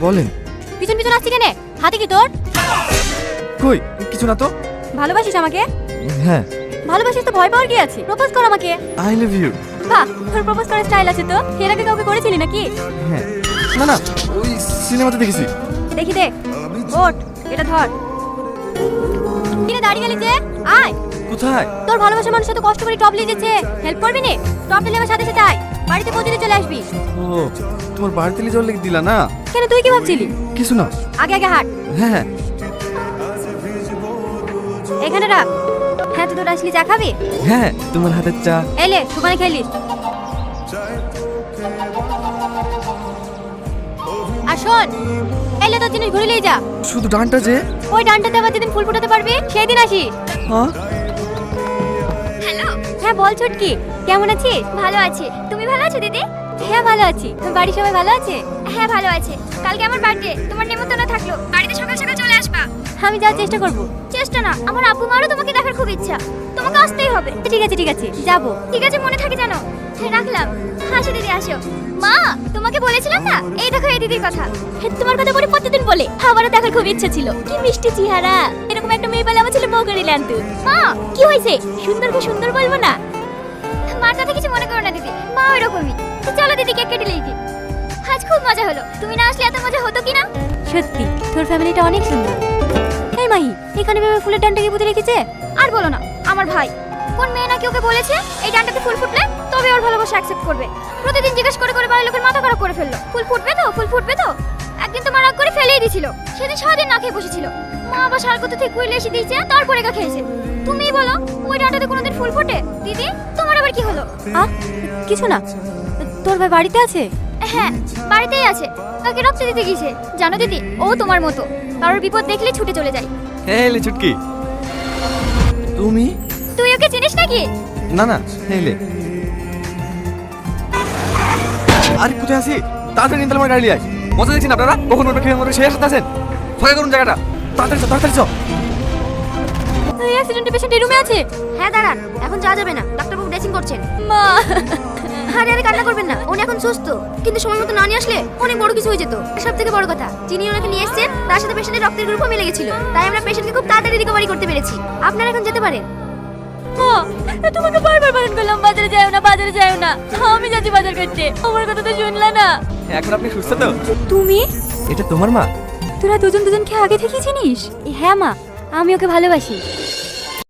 বলেন। পিছন পিছন আসছি কেনে? হাতে কি তোর? কই কিছু না তো। ভালোবাসিস আমাকে? হ্যাঁ। ভালোবাসিস তো ভয় পাওয়ার কি আছে? প্রপোজ কর আমাকে। I love you. বাহ, তোর প্রপোজ করার স্টাইল আছে তো। এর আগে কাউকে করেছিলি নাকি? হ্যাঁ। না না, ওই সিনেমাতে দেখেছি। দেখি দেখ। ওঠ, এটা ধর। কিরে দাঁড়িয়ে গেলি যে? আয়। কোথায়? তোর ভালোবাসার মানুষ এত কষ্ট করে টপ নিয়ে যাচ্ছে, হেল্প করবি নি? টপ নিলে আমার সাথে সাথে আয়, বাড়িতে পৌঁছে দিয়ে চলে আসবি। ও, তোমার বাড়িতে জল লেগে দিলা না? কেন, তুই কি ভাবছিলি? কিছু না। আগে আগে হাঁট। হ্যাঁ হ্যাঁ। এখানে রাখ। হ্যাঁ, তুই তোর আসলি চা খাবি? হ্যাঁ, তোমার হাতের চা। এলে দোকানে খেলিস। আর শোন, এলে তোর জিনিস ঘুরে নিয়ে যা। শুধু ডানটা যে? ওই ডানটাতে আবার যেদিন ফুল ফুটাতে পারবি সেই দিন আসিস। হ্যাঁ। হ্যালো। হ্যাঁ বল ছুটকি, কেমন আছিস? ভালো আছি, তুমি ভালো আছো দিদি? হ্যাঁ ভালো আছি। বাড়ির সবাই ভালো আছে? হ্যাঁ ভালো আছে। কালকে আমার বার্থডে, তোমার নেমন্তন্ন থাকলো, বাড়িতে সকাল সকাল চলে আসবা। আমি যাওয়ার চেষ্টা করব। চেষ্টা না, আমার আব্বু মারও তোমাকে দেখার খুব ইচ্ছা, তোমাকে আসতেই হবে। ঠিক আছে ঠিক আছে, যাবো। ঠিক আছে, মনে থাকে জানো। হ্যাঁ রাখলাম। আসো দিদি আসো। মা, তোমাকে বলেছিলাম না, এই দেখো এই দিদির কথা। তোমার কথা বলে প্রতিদিন বলে, আমারও দেখার খুব ইচ্ছা ছিল। কি মিষ্টি চেহারা, এরকম একটা মেয়ে পেলে আমার ছেলে বউ করে আনতো। মা, কি হয়েছে? সুন্দরকে সুন্দর বলবো না? মার কথা কিছু মনে করো না দিদি, মা ওইরকমই। চলো দিদি, কেক কেটে লেই। আজ খুব মজা হলো, তুমি না আসলে এত মজা হতো কি না? সত্যি তোর ফ্যামিলিটা অনেক সুন্দর। এই মাহি, এখানে ভেবে ফুলের ডানটা কি পুঁতে রেখেছে? আর বলো না, আমার ভাই কোন মেয়ে নাকি ওকে বলেছে এই ডানটাতে ফুল ফুটলে তবে ওর ভালোবাসা অ্যাকসেপ্ট করবে। প্রতিদিন জিজ্ঞেস করে করে বাড়ির লোকের মাথা খারাপ করে ফেললো, ফুল ফুটবে তো ফুল ফুটবে তো। একদিন তো মা রাগ করে ফেলেই দিয়েছিল, সেদিন সারাদিন না খেয়ে বসেছিল। মা আবার সার কত থেকে কুইলে এসে দিয়েছে, তারপরে একা খেয়েছে। তুমিই বলো, ওই ডানটাতে কোনোদিন ফুল ফোটে? দিদি তোমার আবার কি হলো? কিছু না। তোর ভাই বাড়িতে আছে? হ্যাঁ বাড়িতেই আছে, তাকে রক্ত দিতে গিয়েছে। জানো দিদি, ও তোমার মতো, কারোর বিপদ দেখলে ছুটে চলে যায়। হেলে ছুটকি, তুমি? তুই ওকে চিনিস নাকি? না না, হেলে। আরে কোথায় আছি? তাড়াতাড়ি নিয়ে আমার গাড়ি নিয়ে আয়। মজা দেখছেন আপনারা? কখন ওটা খেয়ে মরে সেই সাথে আছেন? ফাঁকা করুন জায়গাটা, তাড়াতাড়ি চল তাড়াতাড়ি চল। এই অ্যাক্সিডেন্টে পেশেন্ট এই রুমে আছে। হ্যাঁ দাঁড়ান, এখন যাওয়া যাবে না, ডাক্তারবাবু ড্রেসিং করছেন। মা, আরে আরে কান্না করবেন না, উনি এখন সুস্থ, কিন্তু সময় মতো না নিয়ে আসলে অনেক বড় কিছু হয়ে যেত। সব থেকে বড় কথা, যিনি ওনাকে নিয়ে এসেছেন তার সাথে পেশেন্টের রক্তের গ্রুপও মিলে গেছিল, তাই আমরা পেশেন্টকে খুব তাড়াতাড়ি রিকভারি করতে পেরেছি। আপনারা এখন যেতে পারেন। তোমাকে বারবার বারণ করলাম বাজারে যাও না, বাজারে যাও না। আমি যাচ্ছি বাজার করতে, আমার কথা তো শুনলা না। এখন আপনি সুস্থ তো? তুমি? এটা তোমার মা? তোরা দুজন দুজনকে আগে থেকে চিনিস? হ্যাঁ মা, আমি ওকে ভালোবাসি।